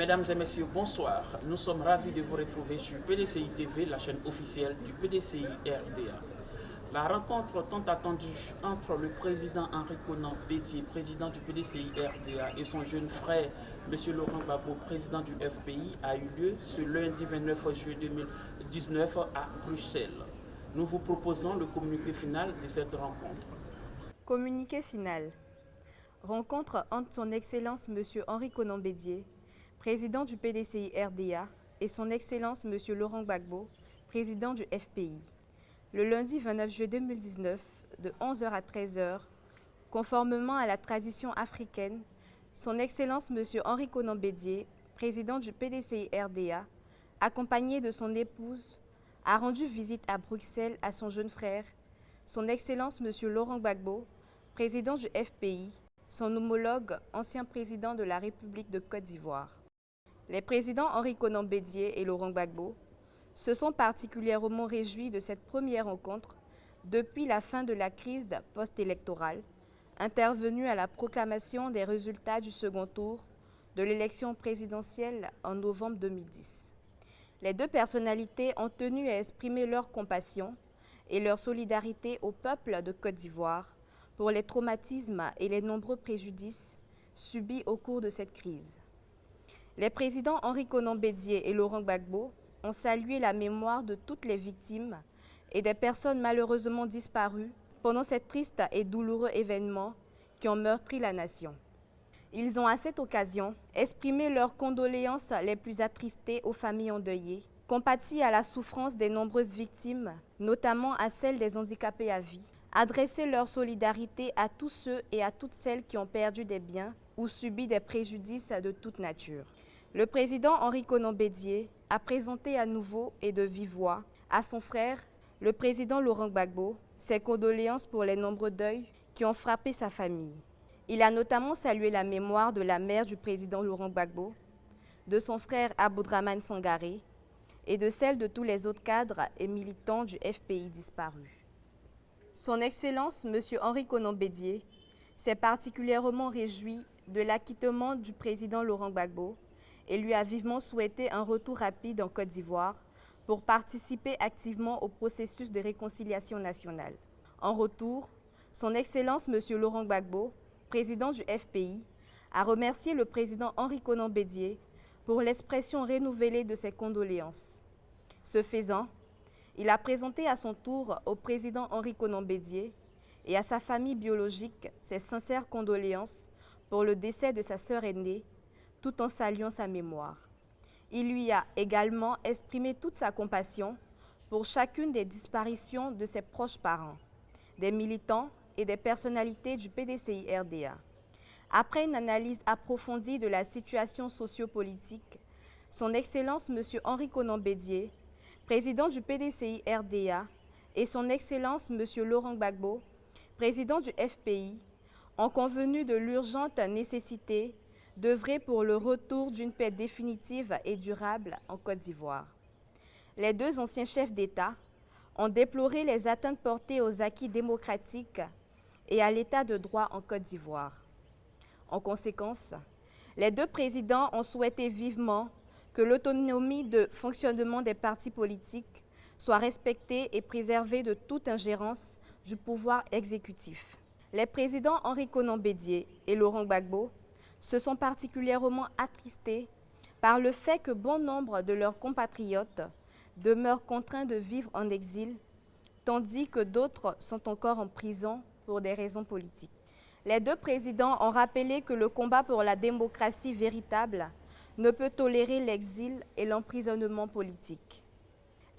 Mesdames et messieurs, bonsoir. Nous sommes ravis de vous retrouver sur PDCI TV, la chaîne officielle du PDCI RDA. La rencontre tant attendue entre le président Henri Konan Bédié, président du PDCI RDA, et son jeune frère, M. Laurent Gbagbo, président du FPI, a eu lieu ce lundi 29 juillet 2019 à Bruxelles. Nous vous proposons le communiqué final de cette rencontre. Communiqué final. Rencontre entre son Excellence M. Henri Konan Bédié, président du PDCI RDA, et son Excellence M. Laurent Gbagbo, président du FPI. Le lundi 29 juillet 2019, de 11h à 13h, conformément à la tradition africaine, son Excellence M. Henri Konan Bédié, président du PDCI RDA, accompagné de son épouse, a rendu visite à Bruxelles à son jeune frère, son Excellence M. Laurent Gbagbo, président du FPI, son homologue, ancien président de la République de Côte d'Ivoire. Les présidents Henri Konan Bédié et Laurent Gbagbo se sont particulièrement réjouis de cette première rencontre depuis la fin de la crise post-électorale, intervenue à la proclamation des résultats du second tour de l'élection présidentielle en novembre 2010. Les deux personnalités ont tenu à exprimer leur compassion et leur solidarité au peuple de Côte d'Ivoire pour les traumatismes et les nombreux préjudices subis au cours de cette crise. Les présidents Henri Konan Bédié et Laurent Gbagbo ont salué la mémoire de toutes les victimes et des personnes malheureusement disparues pendant cet triste et douloureux événement qui ont meurtri la nation. Ils ont à cette occasion exprimé leurs condoléances les plus attristées aux familles endeuillées, compati à la souffrance des nombreuses victimes, notamment à celles des handicapés à vie, adressé leur solidarité à tous ceux et à toutes celles qui ont perdu des biens ou subi des préjudices de toute nature. Le président Henri Konan Bédié a présenté à nouveau et de vive voix à son frère, le président Laurent Gbagbo, ses condoléances pour les nombreux deuils qui ont frappé sa famille. Il a notamment salué la mémoire de la mère du président Laurent Gbagbo, de son frère Aboudraman Sangaré et de celle de tous les autres cadres et militants du FPI disparus. Son Excellence M. Henri Konan Bédié s'est particulièrement réjoui de l'acquittement du président Laurent Gbagbo et lui a vivement souhaité un retour rapide en Côte d'Ivoire pour participer activement au processus de réconciliation nationale. En retour, son Excellence M. Laurent Gbagbo, président du FPI, a remercié le président Henri Konan Bédié pour l'expression renouvelée de ses condoléances. Ce faisant, il a présenté à son tour au président Henri Konan Bédié et à sa famille biologique ses sincères condoléances pour le décès de sa sœur aînée, tout en saluant sa mémoire. Il lui a également exprimé toute sa compassion pour chacune des disparitions de ses proches parents, des militants et des personnalités du PDCI RDA. Après une analyse approfondie de la situation sociopolitique, son Excellence M. Henri Konan Bédié, président du PDCI RDA, et son Excellence M. Laurent Gbagbo, président du FPI, ont convenu de l'urgente nécessité d'œuvrer pour le retour d'une paix définitive et durable en Côte d'Ivoire. Les deux anciens chefs d'État ont déploré les atteintes portées aux acquis démocratiques et à l'état de droit en Côte d'Ivoire. En conséquence, les deux présidents ont souhaité vivement que l'autonomie de fonctionnement des partis politiques soit respectée et préservée de toute ingérence du pouvoir exécutif. Les présidents Henri Konan Bédié et Laurent Gbagbo se sont particulièrement attristés par le fait que bon nombre de leurs compatriotes demeurent contraints de vivre en exil, tandis que d'autres sont encore en prison pour des raisons politiques. Les deux présidents ont rappelé que le combat pour la démocratie véritable ne peut tolérer l'exil et l'emprisonnement politique.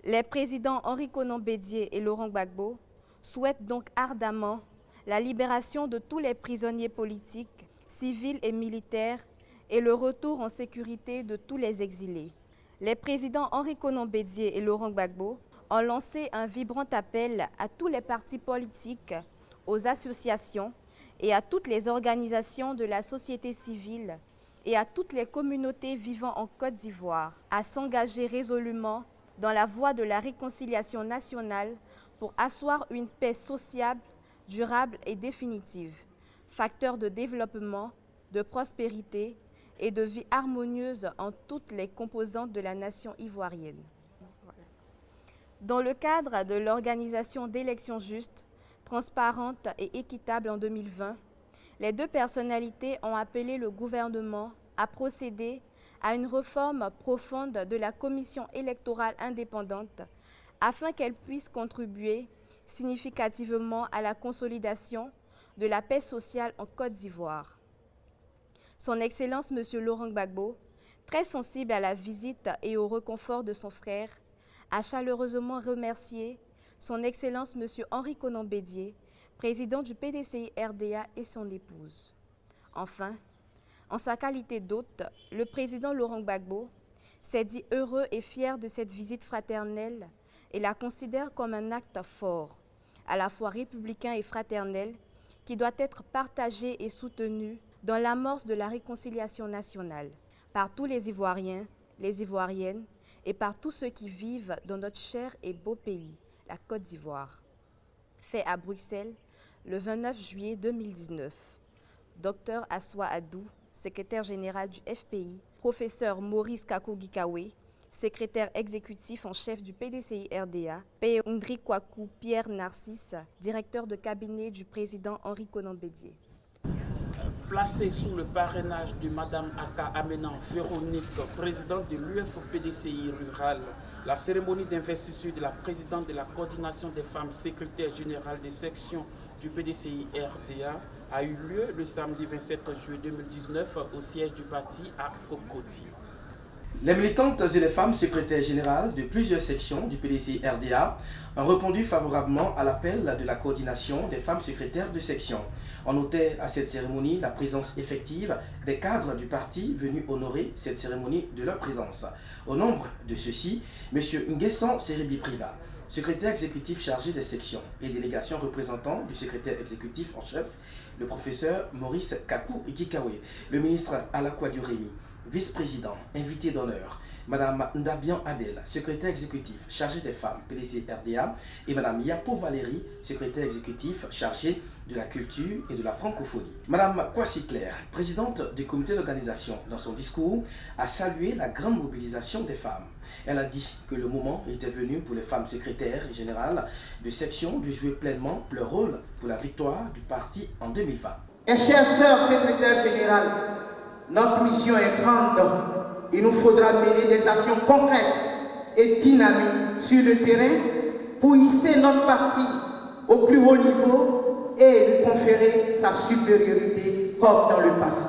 Les présidents Henri Konan Bédié et Laurent Gbagbo souhaitent donc ardemment la libération de tous les prisonniers politiques, civils et militaires et le retour en sécurité de tous les exilés. Les présidents Henri Konan Bédié et Laurent Gbagbo ont lancé un vibrant appel à tous les partis politiques, aux associations et à toutes les organisations de la société civile et à toutes les communautés vivant en Côte d'Ivoire à s'engager résolument dans la voie de la réconciliation nationale pour asseoir une paix sociable, durable et définitive, facteur de développement, de prospérité et de vie harmonieuse en toutes les composantes de la nation ivoirienne. Dans le cadre de l'organisation d'élections justes, transparentes et équitables en 2020, les deux personnalités ont appelé le gouvernement à procéder à une réforme profonde de la commission électorale indépendante afin qu'elle puisse contribuer significativement à la consolidation de la paix sociale en Côte d'Ivoire. Son Excellence M. Laurent Gbagbo, très sensible à la visite et au réconfort de son frère, a chaleureusement remercié Son Excellence M. Henri Konan Bédié, président du PDCI RDA et son épouse. Enfin, en sa qualité d'hôte, le président Laurent Gbagbo s'est dit heureux et fier de cette visite fraternelle et la considère comme un acte fort, à la fois républicain et fraternel, qui doit être partagé et soutenu dans l'amorce de la réconciliation nationale par tous les Ivoiriens, les Ivoiriennes et par tous ceux qui vivent dans notre cher et beau pays, la Côte d'Ivoire. Fait à Bruxelles le 29 juillet 2019. Dr Assoua Adou, secrétaire général du FPI, professeur Maurice Kakou-Gikawe, secrétaire exécutif en chef du PDCI RDA, P. Ndrikwakou Pierre Narcisse, directeur de cabinet du président Henri Konan Bédié. Placée sous le parrainage de Mme Aka Amenan Véronique, présidente de l'UFPDCI rural, la cérémonie d'investiture de la présidente de la coordination des femmes secrétaire générale des sections du PDCI RDA a eu lieu le samedi 27 juillet 2019 au siège du parti à Cocody. Les militantes et les femmes secrétaires générales de plusieurs sections du PDCI RDA ont répondu favorablement à l'appel de la coordination des femmes secrétaires de section. On notait à cette cérémonie la présence effective des cadres du parti venus honorer cette cérémonie de leur présence. Au nombre de ceux-ci, M. Nguessan Seribi Priva, secrétaire exécutif chargé des sections et délégations représentant du secrétaire exécutif en chef, le professeur Maurice Kakou-Gikawe, le ministre Alakwa Rémy, vice-président, invité d'honneur, Mme Ndabian Adel, secrétaire exécutif chargée des femmes PDCI RDA, et Mme Yapo Valérie, secrétaire exécutif chargée de la culture et de la francophonie. Mme Kwasi Claire, présidente du comité d'organisation, dans son discours, a salué la grande mobilisation des femmes. Elle a dit que le moment était venu pour les femmes secrétaires générales de section de jouer pleinement leur rôle pour la victoire du parti en 2020. Et chères sœurs secrétaires générales, notre mission est grande. Il nous faudra mener des actions concrètes et dynamiques sur le terrain pour hisser notre parti au plus haut niveau et lui conférer sa supériorité comme dans le passé.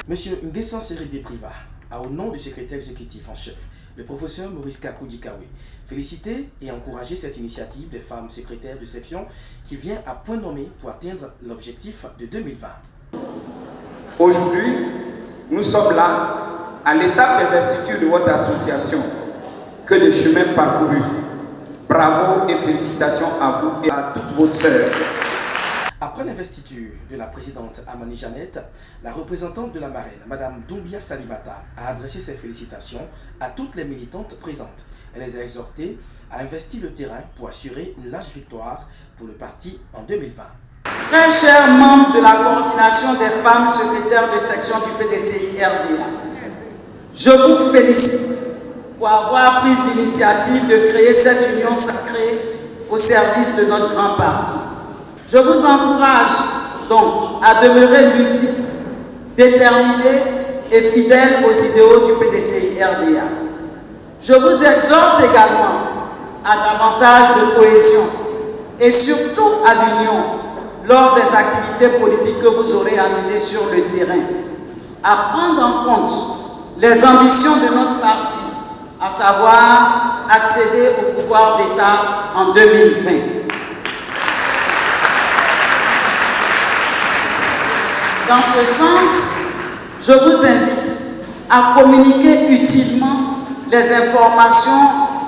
Monsieur Nguessan Seribi Priva a, au nom du secrétaire exécutif en chef, le professeur Maurice Kakou-Gikawe, félicité et encouragé cette initiative des femmes secrétaires de section qui vient à point nommé pour atteindre l'objectif de 2020. Aujourd'hui, nous sommes là, à l'étape d'investiture de votre association. Que le chemin parcouru. Bravo et félicitations à vous et à toutes vos sœurs. Après l'investiture de la présidente Amani Jeannette, la représentante de la marraine, Mme Doumbia Salimata, a adressé ses félicitations à toutes les militantes présentes. Elle les a exhortées à investir le terrain pour assurer une large victoire pour le parti en 2020. Très chers membres de la coordination des femmes secrétaires de section du PDCI RDA, je vous félicite pour avoir pris l'initiative de créer cette union sacrée au service de notre grand parti. Je vous encourage donc à demeurer lucide, déterminé et fidèle aux idéaux du PDCI RDA. Je vous exhorte également à davantage de cohésion et surtout à l'union lors des activités politiques que vous aurez à mener sur le terrain, à prendre en compte les ambitions de notre parti, à savoir accéder au pouvoir d'État en 2020. Dans ce sens, je vous invite à communiquer utilement les informations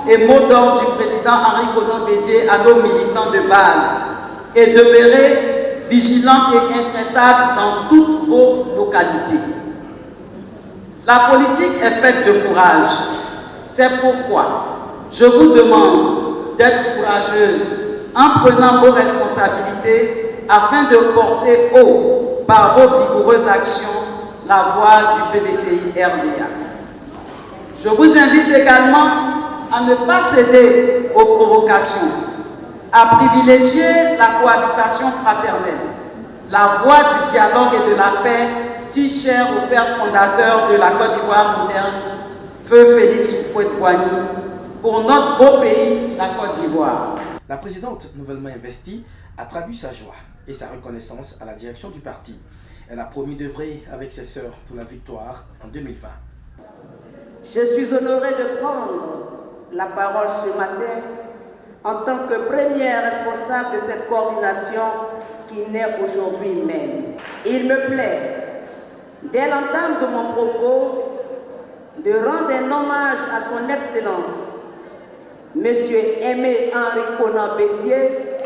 et mots d'ordre du président Henri Konan Bédié à nos militants de base et demeurer vigilants et intraitables dans toutes vos localités. La politique est faite de courage. C'est pourquoi je vous demande d'être courageuse en prenant vos responsabilités afin de porter haut par vos vigoureuses actions la voix du PDCI RDA. Je vous invite également à ne pas céder aux provocations, à privilégier la cohabitation fraternelle, la voie du dialogue et de la paix, si chère au père fondateur de la Côte d'Ivoire moderne, Feu Félix Houphouët-Boigny, pour notre beau pays, la Côte d'Ivoire. La présidente nouvellement investie a traduit sa joie et sa reconnaissance à la direction du parti. Elle a promis d'œuvrer avec ses sœurs pour la victoire en 2020. Je suis honoré de prendre la parole ce matin en tant que première responsable de cette coordination qui naît aujourd'hui même. Il me plaît, dès l'entame de mon propos, de rendre un hommage à son Excellence, Monsieur Aimé Henri Konan Bédié,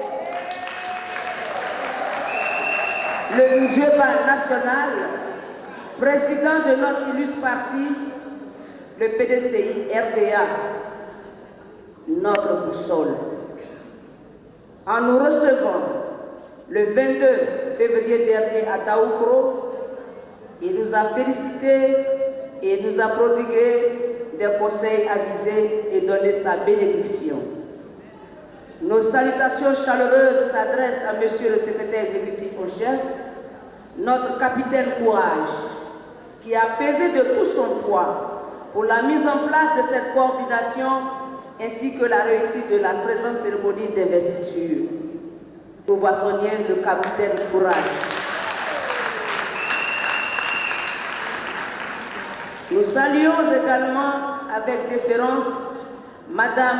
le musulman national, président de notre illustre parti, le PDCI RDA, notre boussole. En nous recevant le 22 février dernier à Daoukro, il nous a félicités et nous a prodigué des conseils avisés et donné sa bénédiction. Nos salutations chaleureuses s'adressent à Monsieur le secrétaire exécutif en chef, notre capitaine Courage, qui a pesé de tout son poids pour la mise en place de cette coordination ainsi que la réussite de la présente cérémonie d'investiture. Poissonnier, le capitaine Courage. Nous saluons également avec déférence Madame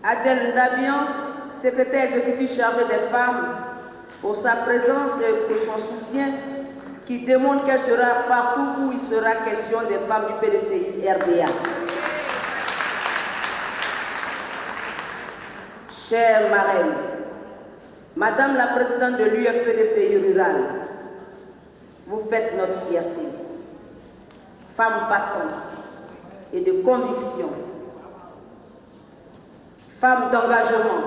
Adèle Ndabian, secrétaire exécutive chargée des femmes, pour sa présence et pour son soutien qui démontre qu'elle sera partout où il sera question des femmes du PDCI RDA. Chère marraine, Madame la présidente de l'UFPDCI rural, vous faites notre fierté. Femme battante et de conviction, femme d'engagement,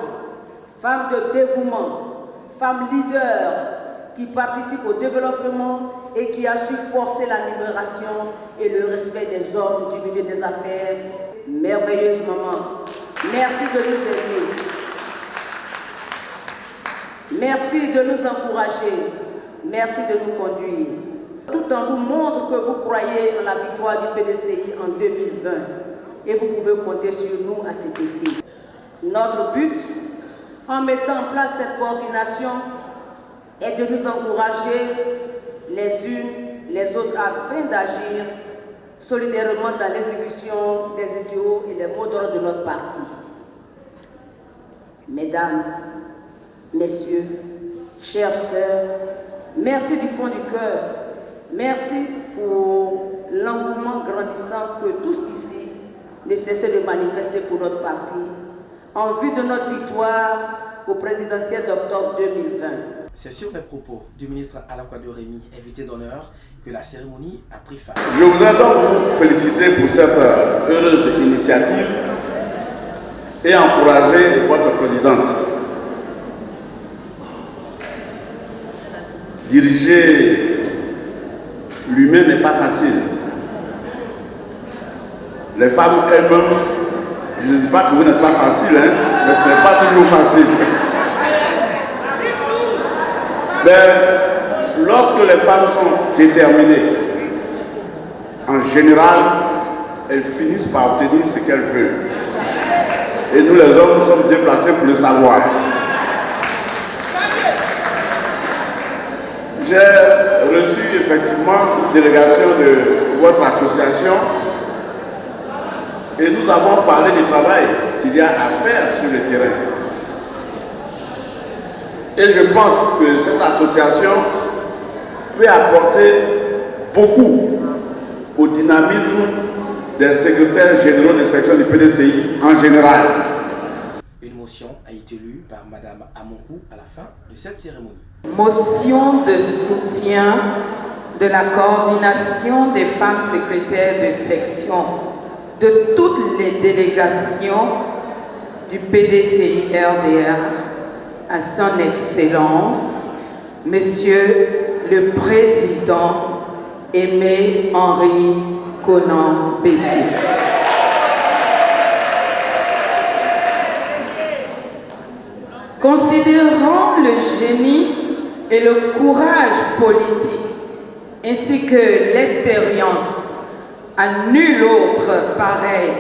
femme de dévouement, femme leader qui participe au développement et qui a su forcer la libération et le respect des hommes du milieu des affaires. Merveilleuse maman, merci de nous aider. Merci de nous encourager. Merci de nous conduire. Tout en vous montre que vous croyez en la victoire du PDCI en 2020 et vous pouvez compter sur nous à cet effet. Notre but, en mettant en place cette coordination, est de nous encourager les unes les autres afin d'agir solidairement dans l'exécution des idéaux et les mots d'ordre de notre parti. Mesdames, Messieurs, chères sœurs, merci du fond du cœur. Merci pour l'engouement grandissant que tous ici ne cessaient de manifester pour notre parti en vue de notre victoire au présidentiel d'octobre 2020. C'est sur les propos du ministre Alakouado Rémy, invité d'honneur, que la cérémonie a pris fin. Je voudrais donc vous féliciter pour cette heureuse initiative et encourager votre présidente. Diriger lui-même n'est pas facile. Les femmes elles-mêmes, je ne dis pas que vous n'êtes pas facile, mais ce n'est pas toujours facile. Mais lorsque les femmes sont déterminées, en général, elles finissent par obtenir ce qu'elles veulent. Et nous les hommes, nous sommes déplacés pour le savoir. J'ai reçu effectivement une délégation de votre association et nous avons parlé du travail qu'il y a à faire sur le terrain. Et je pense que cette association peut apporter beaucoup au dynamisme des secrétaires généraux de section du PDCI en général. Une motion a été lue par Madame Amonkou à la fin de cette cérémonie. Motion de soutien de la coordination des femmes secrétaires de section de toutes les délégations du PDCI RDA à son Excellence, Monsieur le Président Aimé Henri Konan Bédié. Considérant le génie et le courage politique, ainsi que l'expérience à nul autre pareil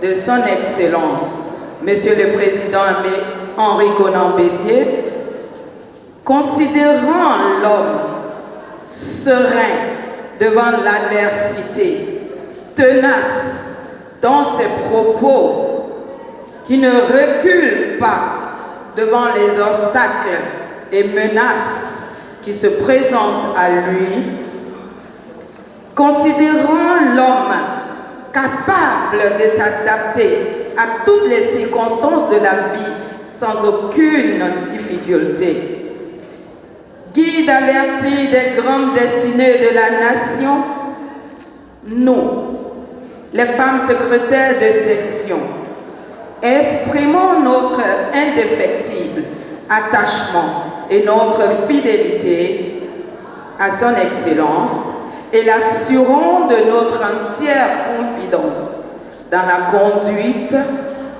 de son Excellence, Monsieur le Président Aimé Henri Konan Bédié, considérant l'homme serein devant l'adversité, tenace dans ses propos, qui ne recule pas devant les obstacles et menaces qui se présentent à lui, considérant l'homme capable de s'adapter à toutes les circonstances de la vie sans aucune difficulté, guide averti des grandes destinées de la nation, nous, les femmes secrétaires de section, exprimons notre indéfectible attachement et notre fidélité à son Excellence et l'assurons de notre entière confidence dans la conduite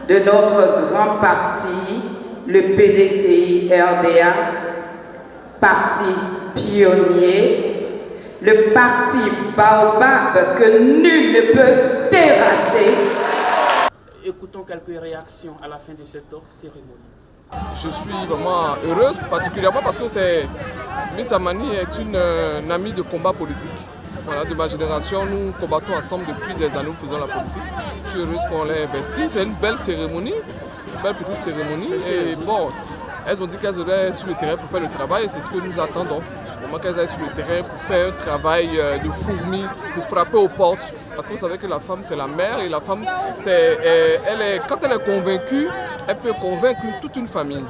de notre grand parti, le PDCI RDA, parti pionnier, le parti Baobab que nul ne peut terrasser. Écoutons quelques réactions à la fin de cette cérémonie. Je suis vraiment heureuse, particulièrement parce que Miss Amani est une amie de combat politique. Voilà, de ma génération, nous combattons ensemble depuis des années, nous faisons la politique. Je suis heureuse qu'on l'ait investie. C'est une belle cérémonie, une belle petite cérémonie. Et bon, elles ont dit qu'elles seraient sur le terrain pour faire le travail et c'est ce que nous attendons. Vraiment qu'elles aillent sur le terrain pour faire un travail de fourmi, pour frapper aux portes. Parce que vous savez que la femme, c'est la mère et la femme, quand elle est convaincue, elle peut convaincre toute une famille.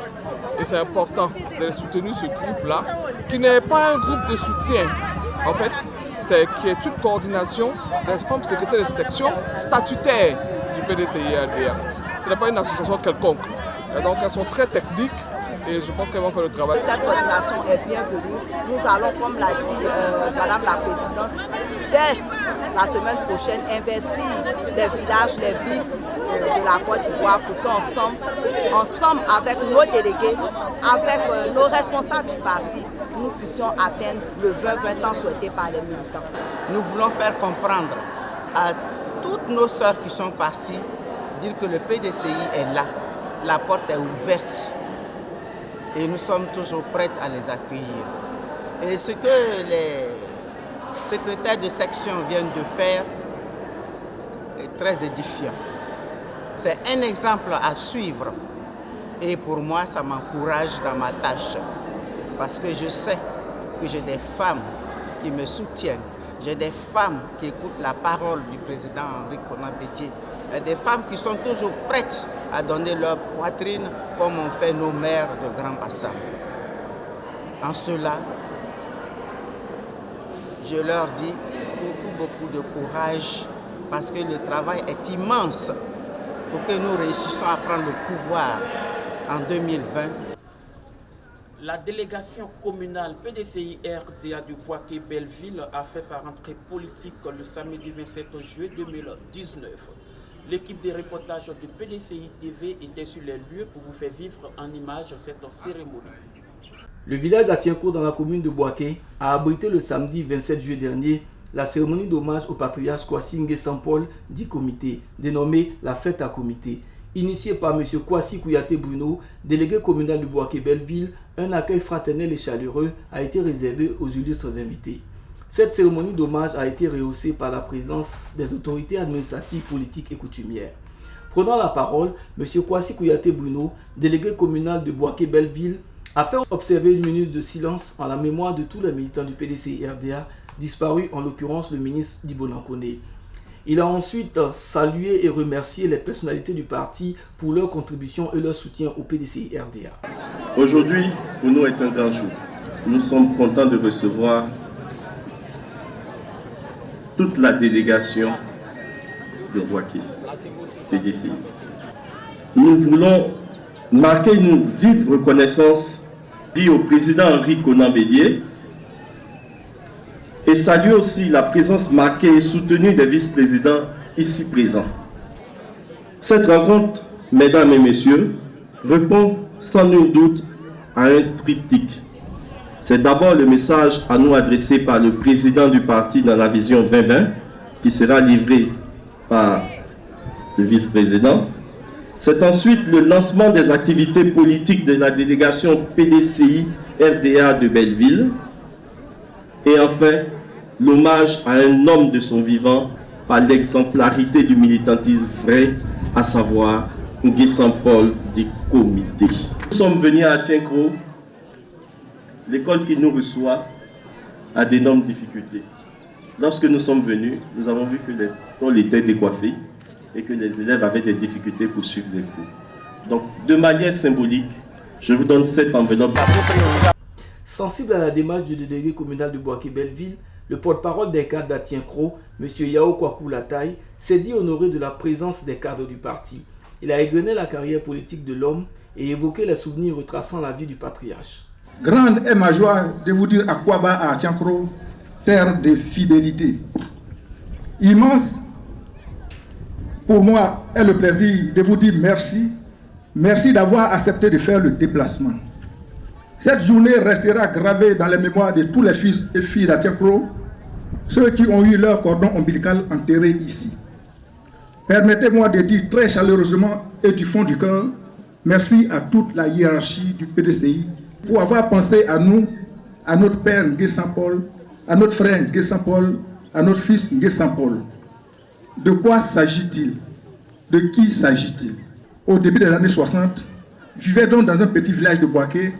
Et c'est important de soutenir ce groupe-là, qui n'est pas un groupe de soutien. En fait, qui est une coordination des femmes secrétaires de section statutaires du PDCI-RDA. Ce n'est pas une association quelconque. Et donc elles sont très techniques et je pense qu'elles vont faire le travail. Cette coordination est bienvenue. Nous allons, comme l'a dit Madame la Présidente, dès la semaine prochaine, investir les villages, les villes de la Côte d'Ivoire pour qu'ensemble, avec nos délégués, avec nos responsables du parti, nous puissions atteindre le 20-20 ans souhaité par les militants. Nous voulons faire comprendre à toutes nos sœurs qui sont parties, dire que le PDCI est là, la porte est ouverte et nous sommes toujours prêtes à les accueillir. Et ce que les secrétaires de section viennent de faire est très édifiant. C'est un exemple à suivre et pour moi ça m'encourage dans ma tâche. Parce que je sais que j'ai des femmes qui me soutiennent. J'ai des femmes qui écoutent la parole du président Henri Konan Bédié. Et des femmes qui sont toujours prêtes à donner leur poitrine comme ont fait nos mères de Grand Bassam. En cela, je leur dis beaucoup de courage parce que le travail est immense pour que nous réussissions à prendre le pouvoir en 2020. La délégation communale PDCI-RDA du Bouaké-Belleville a fait sa rentrée politique le samedi 27 juillet 2019. L'équipe de reportage de PDCI TV était sur les lieux pour vous faire vivre en images cette cérémonie. Le village d'Atiencourt dans la commune de Bouaké a abrité le samedi 27 juillet dernier la cérémonie d'hommage au patriarche Kwasi Nguessan-Paul dit comité, dénommée la fête à comité. Initié par M. Kwasi Kouyaté Bruno, délégué communal de Bouaké-Belleville, un accueil fraternel et chaleureux a été réservé aux illustres invités. Cette cérémonie d'hommage a été rehaussée par la présence des autorités administratives, politiques et coutumières. Prenant la parole, M. Kwasi Kouyaté Bruno, délégué communal de Bouaké-Belleville, a fait observer une minute de silence en la mémoire de tous les militants du PDCI-RDA, disparus en l'occurrence le ministre Dibona Koné. Il a ensuite salué et remercié les personnalités du parti pour leur contribution et leur soutien au PDCI-RDA. Aujourd'hui, pour nous, est un grand jour. Nous sommes contents de recevoir toute la délégation de Bouaké, PDCI. Nous voulons marquer une vive reconnaissance au président Henri Konan Bédié et salue aussi la présence marquée et soutenue des vice-présidents ici présents. Cette rencontre, mesdames et messieurs, répond sans nul doute à un triptyque. C'est d'abord le message à nous adressé par le président du parti dans la vision 2020, qui sera livré par le vice-président. C'est ensuite le lancement des activités politiques de la délégation PDCI RDA de Belleville. Et enfin, l'hommage à un homme de son vivant par l'exemplarité du militantisme vrai, à savoir Nguessan Paul du comité. Nous sommes venus à Tienkrou. L'école qui nous reçoit a d'énormes difficultés. Lorsque nous sommes venus, nous avons vu que les tôles étaient décoiffées et que les élèves avaient des difficultés pour suivre les cours. Donc, de manière symbolique, je vous donne cette enveloppe. Sensible à la démarche du délégué communal de Boaké-Belleville, le porte-parole des cadres d'Atienkrou, M. Yao Kwaku Lataï, s'est dit honoré de la présence des cadres du parti. Il a égrené la carrière politique de l'homme et évoqué les souvenirs retraçant la vie du patriarche. Grande est ma joie de vous dire à Kwaba, à Atienkrou, terre de fidélité. Immense pour moi est le plaisir de vous dire merci. Merci d'avoir accepté de faire le déplacement. Cette journée restera gravée dans les mémoires de tous les fils et filles d'Atienkrou, ceux qui ont eu leur cordon ombilical enterré ici. Permettez-moi de dire très chaleureusement et du fond du cœur, merci à toute la hiérarchie du PDCI pour avoir pensé à nous, à notre père Nguessan Paul, à notre frère Nguessan Paul, à notre fils Nguessan Paul. De quoi s'agit-il? De qui s'agit-il? Au début des années 60, vivait donc dans un petit village de Boaké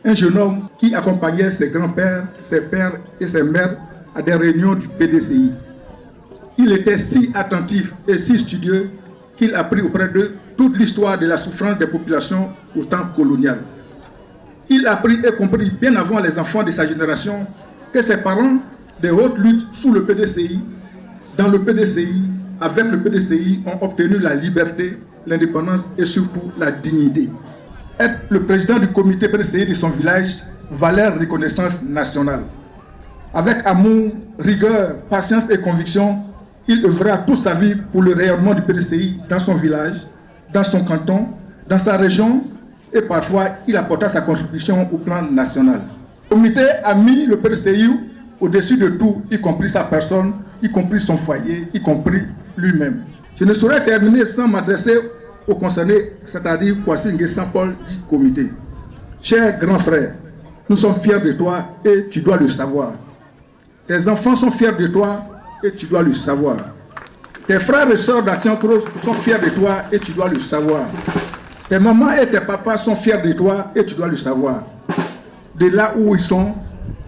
un jeune homme qui accompagnait ses grands-pères, ses pères et ses mères à des réunions du PDCI. Il était si attentif et si studieux qu'il apprit auprès d'eux toute l'histoire de la souffrance des populations au temps colonial. Il apprit et comprit bien avant les enfants de sa génération que ses parents, des hautes luttes sous le PDCI, dans le PDCI, avec le PDCI, ont obtenu la liberté, l'indépendance et surtout la dignité. Être le président du comité PDCI de son village valait reconnaissance nationale. Avec amour, rigueur, patience et conviction, il œuvra toute sa vie pour le rayonnement du PDCI dans son village, dans son canton, dans sa région, et parfois il apporta sa contribution au plan national. Le comité a mis le PDCI au-dessus de tout, y compris sa personne, y compris son foyer, y compris lui-même. Je ne saurais terminer sans m'adresser aux concernés, c'est-à-dire Kwasi Nguessan Paul du comité. Cher grand frère, nous sommes fiers de toi et tu dois le savoir. Tes enfants sont fiers de toi et tu dois le savoir. Tes frères et sœurs d'Atienkrou sont fiers de toi et tu dois le savoir. Tes mamans et tes papas sont fiers de toi et tu dois le savoir. De là où ils sont,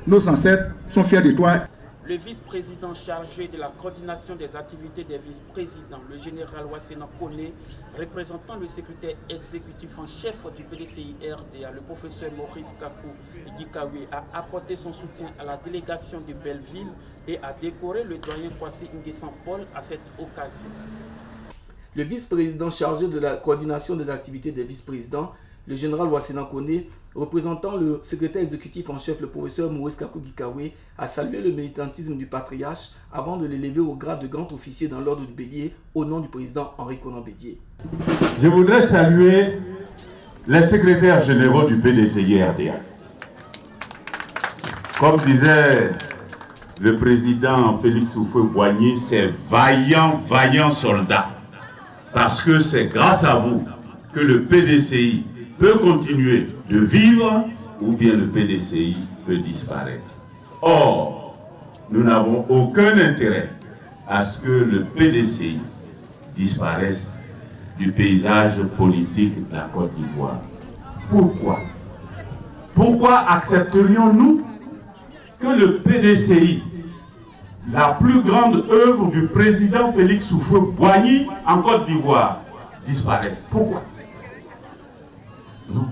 nos ancêtres sont fiers de toi. Le vice-président chargé de la coordination des activités des vice-présidents, le général Wassena Kone, représentant le secrétaire exécutif en chef du PDCI RDA, le professeur Maurice Kakou Gikawe, a apporté son soutien à la délégation de Belleville et a décoré le doyen Kwasi Nguessan Paul à cette occasion. Le vice-président chargé de la coordination des activités des vice-présidents, le général Wassena Kone, représentant le secrétaire exécutif en chef, le professeur Maurice Kakou Gikawe, a salué le militantisme du patriarche avant de l'élever au grade de grand officier dans l'ordre du Bélier au nom du président Henri Konan Bédié. Je voudrais saluer les secrétaires généraux du PDCI RDA. Comme disait le président Félix Houphouët-Boigny, c'est vaillants soldats. Parce que c'est grâce à vous que le PDCI peut continuer de vivre ou bien le PDCI peut disparaître. Or, nous n'avons aucun intérêt à ce que le PDCI disparaisse du paysage politique de la Côte d'Ivoire. Pourquoi? Pourquoi accepterions-nous que le PDCI, la plus grande œuvre du président Félix Houphouët-Boigny en Côte d'Ivoire, disparaisse? Pourquoi? Non.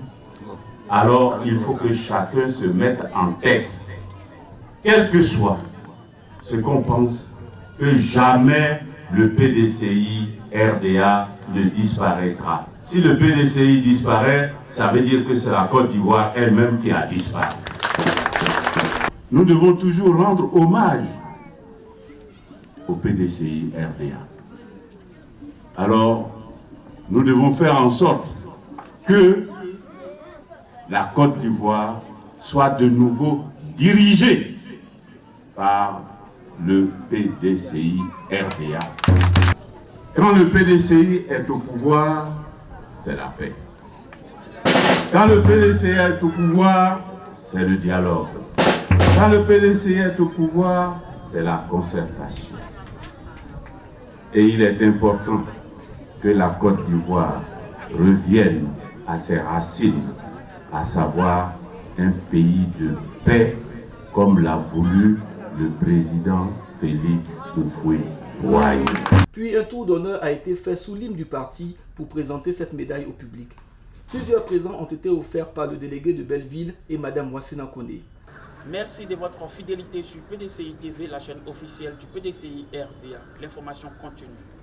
Alors il faut que chacun se mette en tête, quel que soit ce qu'on pense, que jamais le PDCI RDA ne disparaîtra. Si le PDCI disparaît, ça veut dire que c'est la Côte d'Ivoire elle-même qui a disparu. Nous devons toujours rendre hommage au PDCI RDA. Alors, nous devons faire en sorte que la Côte d'Ivoire soit de nouveau dirigée par le PDCI RDA. Quand le PDCI est au pouvoir, c'est la paix. Quand le PDCI est au pouvoir, c'est le dialogue. Quand le PDCI est au pouvoir, c'est la concertation. Et il est important que la Côte d'Ivoire revienne à ses racines, à savoir un pays de paix, comme l'a voulu le président Félix Houphouët-Boigny. Puis un tour d'honneur a été fait sous l'hymne du parti pour présenter cette médaille au public. Plusieurs présents ont été offerts par le délégué de Belleville et Mme Wassina Koné. Merci de votre fidélité sur PDCI TV, la chaîne officielle du PDCI RDA. L'information continue.